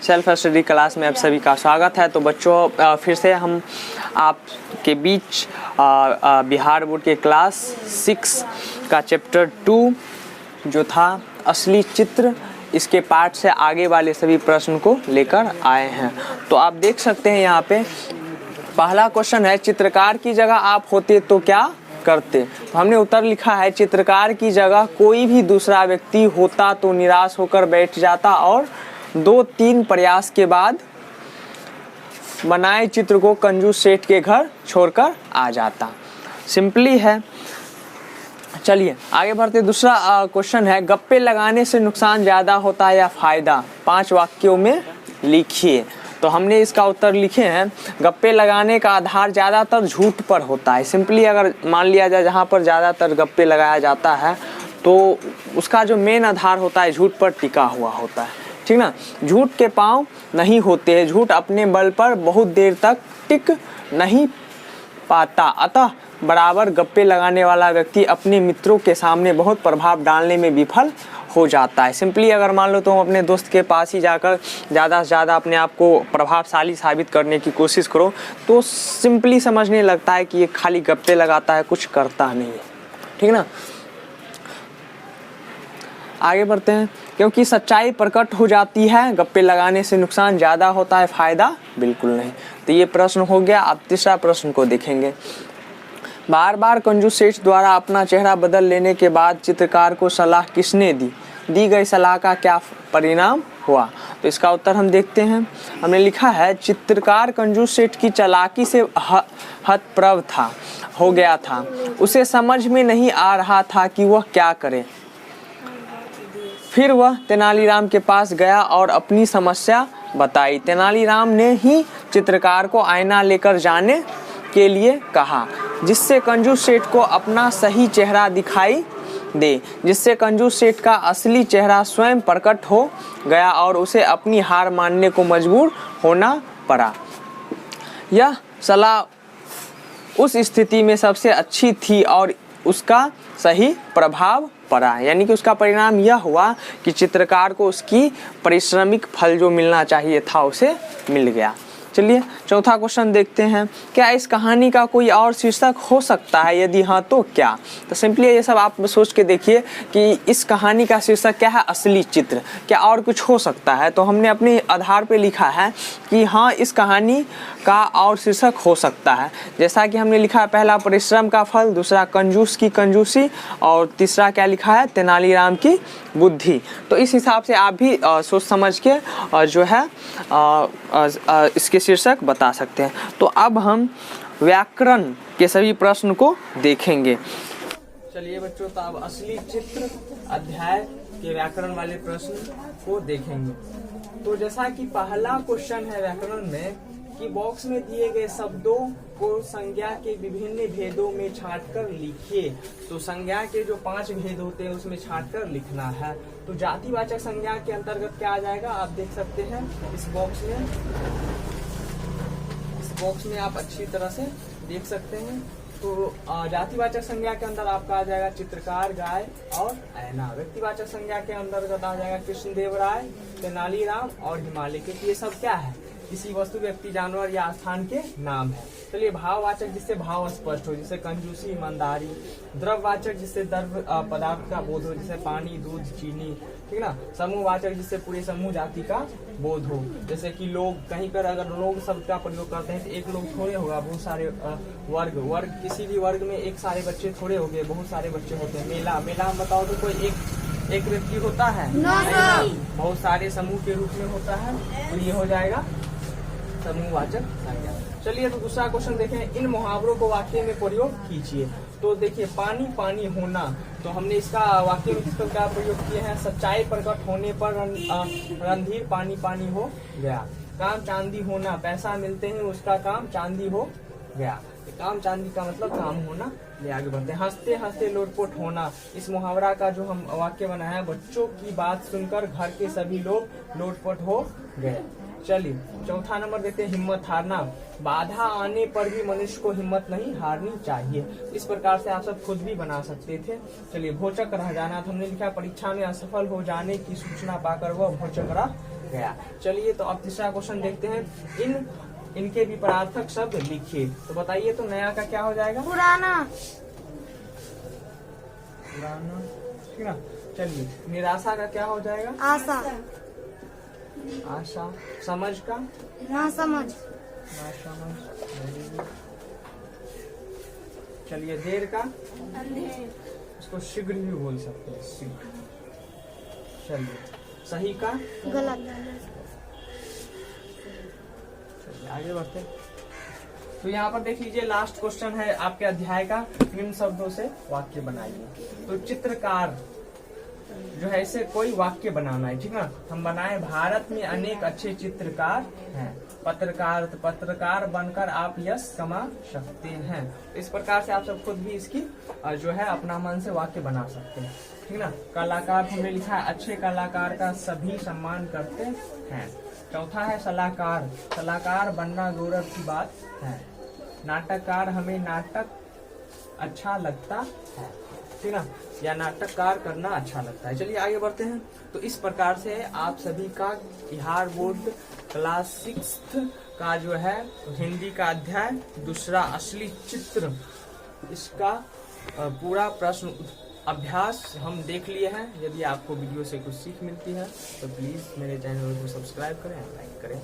Self study class में आप सभी का स्वागत है। तो बच्चों फिर से हम आपके बीच बिहार बोर्ड के क्लास 6 का चैप्टर 2 जो था असली चित्र, इसके पार्ट से आगे वाले सभी प्रश्न को लेकर आए हैं। तो आप देख सकते हैं यहाँ पे पहला क्वेश्चन है, चित्रकार की जगह आप होते तो क्या करते। तो हमने उत्तर लिखा है, चित्रकार की जगह कोई भी दूसरा व्यक्ति होता तो निराश होकर बैठ जाता और 2-3 प्रयास के बाद बनाए चित्र को कंजूस सेठ के घर छोड़कर आ जाता। सिंपली है। चलिए आगे बढ़ते। दूसरा क्वेश्चन है, गप्पे लगाने से नुकसान ज़्यादा होता है या फ़ायदा, 5 वाक्यों में लिखिए। तो हमने इसका उत्तर लिखे हैं, गप्पे लगाने का आधार ज़्यादातर झूठ पर होता है। सिंपली अगर मान लिया जाए जहाँ पर ज़्यादातर गप्पे लगाया जाता है तो उसका जो मेन आधार होता है झूठ पर टिका हुआ होता है, ठीक ना। झूठ के पाँव नहीं होते हैं, झूठ अपने बल पर बहुत देर तक टिक नहीं पाता। अतः बराबर गप्पे लगाने वाला व्यक्ति अपने मित्रों के सामने बहुत प्रभाव डालने में विफल हो जाता है। सिंपली अगर मान लो तुम अपने दोस्त के पास ही जाकर ज़्यादा से ज़्यादा अपने आप को प्रभावशाली साबित करने की कोशिश करो तो सिंपली समझने लगता है कि ये खाली गप्पे लगाता है, कुछ करता नहीं है, ठीक ना। आगे बढ़ते हैं। क्योंकि सच्चाई प्रकट हो जाती है, गप्पे लगाने से नुकसान ज़्यादा होता है, फ़ायदा बिल्कुल नहीं। तो ये प्रश्न हो गया। अब तीसरा प्रश्न को देखेंगे। बार बार कंजूस सेठ द्वारा अपना चेहरा बदल लेने के बाद चित्रकार को सलाह किसने दी, दी गई सलाह का क्या परिणाम हुआ। तो इसका उत्तर हम देखते हैं। हमने लिखा है, चित्रकार कंजूस सेठ की चालाकी से हतप्रभ हो गया था। उसे समझ में नहीं आ रहा था कि वह क्या करे। फिर वह तेनालीराम के पास गया और अपनी समस्या बताई। तेनालीराम ने ही चित्रकार को आईना लेकर जाने के लिए कहा, जिससे कंजूस सेठ को अपना सही चेहरा दिखाई दे, जिससे कंजूस सेठ का असली चेहरा स्वयं प्रकट हो गया और उसे अपनी हार मानने को मजबूर होना पड़ा। यह सलाह उस स्थिति में सबसे अच्छी थी और उसका सही प्रभाव पड़ा, यानी कि उसका परिणाम यह हुआ कि चित्रकार को उसकी पारिश्रमिक फल जो मिलना चाहिए था उसे मिल गया। चलिए चौथा क्वेश्चन देखते हैं। क्या इस कहानी का कोई और शीर्षक हो सकता है, यदि हाँ तो क्या। तो सिंपली ये सब आप सोच के देखिए कि इस कहानी का शीर्षक क्या है, असली चित्र। क्या और कुछ हो सकता है। तो हमने अपने आधार पे लिखा है कि हाँ इस कहानी का और शीर्षक हो सकता है। जैसा कि हमने लिखा है, पहला परिश्रम का फल, दूसरा कंजूस की कंजूसी और तीसरा क्या लिखा है, तेनालीराम की बुद्धि। तो इस हिसाब से आप भी सोच समझ के जो है इसके शीर्षक बता सकते हैं। तो अब हम व्याकरण के सभी प्रश्न को देखेंगे। चलिए बच्चों, तो अब असली चित्र अध्याय के व्याकरण वाले प्रश्न को देखेंगे। तो जैसा कि पहला क्वेश्चन है व्याकरण में कि बॉक्स में दिए गए शब्दों को संज्ञा के विभिन्न भेदों में छांटकर लिखिए। तो संज्ञा के जो 5 भेद होते हैं उसमें छांटकर लिखना है। तो जातिवाचक संज्ञा के अंतर्गत क्या आ जाएगा, आप देख सकते हैं इस बॉक्स में आप अच्छी तरह से देख सकते हैं। तो जातिवाचक संज्ञा के अंदर आपका आ जाएगा चित्रकार, गाय और ऐना। व्यक्तिवाचक संज्ञा के अंतर्गत आ जाएगा कृष्णदेव राय, तेनालीराम और हिमालय, क्योंकि ये सब क्या है, किसी वस्तु, व्यक्ति, जानवर या स्थान के नाम है। चलिए भाववाचक, जिससे भाव स्पष्ट हो, जैसे कंजूसी, ईमानदारी। द्रव्यवाचक, जिससे द्रव्य पदार्थ का बोध हो, जैसे पानी, दूध, चीनी, ठीक ना। समूहवाचक, जिससे पूरे समूह जाति का बोध हो, जैसे कि लोग। कहीं पर अगर लोग शब्द का प्रयोग करते हैं तो एक लोग थोड़े होगा, बहुत सारे वर्ग, किसी भी वर्ग में एक सारे बच्चे थोड़े हो गए, बहुत सारे बच्चे होते हैं। मेला में बताओ तो कोई एक व्यक्ति होता है, बहुत सारे समूह के रूप में होता है, तो ये हो जाएगा समूहवाचक संज्ञा। चलिए तो दूसरा क्वेश्चन देखें। इन मुहावरों को वाक्य में प्रयोग कीजिए। तो देखिए, पानी पानी होना, तो हमने इसका वाक्य में किस प्रकार प्रयोग किए हैं, सच्चाई प्रकट होने पर रणधीर पानी पानी हो गया। काम चांदी होना, पैसा मिलते हैं उसका काम चांदी हो गया। काम चांदी का मतलब काम होना। ले आगे बढ़ते हैं। हंसते हंसते लोटपोट होना, इस मुहावरा का जो हम वाक्य बनाया है, बच्चों की बात सुनकर घर के सभी लोग लोटपोट हो गए। चलिए चौथा नंबर देखते हैं, हिम्मत हारना। बाधा आने पर भी मनुष्य को हिम्मत नहीं हारनी चाहिए। इस प्रकार से आप सब खुद भी बना सकते थे। चलिए भोचक रह जाना, तो हमने लिखा परीक्षा में असफल हो जाने की सूचना पाकर वह भोचक रह गया। चलिए तो अब तीसरा क्वेश्चन देखते हैं। इनके भी परार्थक शब्द लिखिए। तो बताइए तो नया का क्या हो जाएगा? पुराना। पुराना, ठीक है। चलिए निराशा का क्या हो जाएगा? आशा। आशा। समझ का? ना समझ। ना समझ। Very good। चलिए देर का? इसको शीघ्र भी बोल सकते हैं, शीघ्र। चलिए सही का? गलत। चलिए आगे बढ़ते हैं। तो यहाँ पर देख लीजिए, लास्ट क्वेश्चन है आपके अध्याय का। निम्न शब्दों से वाक्य बनाइए। तो चित्रकार जो है इसे कोई वाक्य बनाना है, ठीक है। हम बनाए, भारत में अनेक अच्छे चित्रकार हैं। पत्रकार, तो पत्रकार बनकर आप यश कमा सकते हैं। इस प्रकार से आप सब खुद भी इसकी जो है अपना मन से वाक्य बना सकते हैं, ठीक ना। कलाकार हमने लिखा है, अच्छे कलाकार का सभी सम्मान करते हैं। चौथा है सलाहकार, सलाहकार बनना गौरव की बात है। नाटककार, हमें नाटक अच्छा लगता है, ठीक ना, या नाटककार करना अच्छा लगता है। चलिए आगे बढ़ते हैं। तो इस प्रकार से आप सभी का बिहार बोर्ड क्लास 6 का जो है हिंदी का अध्याय दूसरा असली चित्र, इसका पूरा प्रश्न अभ्यास हम देख लिए हैं। यदि आपको वीडियो से कुछ सीख मिलती है तो प्लीज मेरे चैनल को सब्सक्राइब करें, लाइक करें।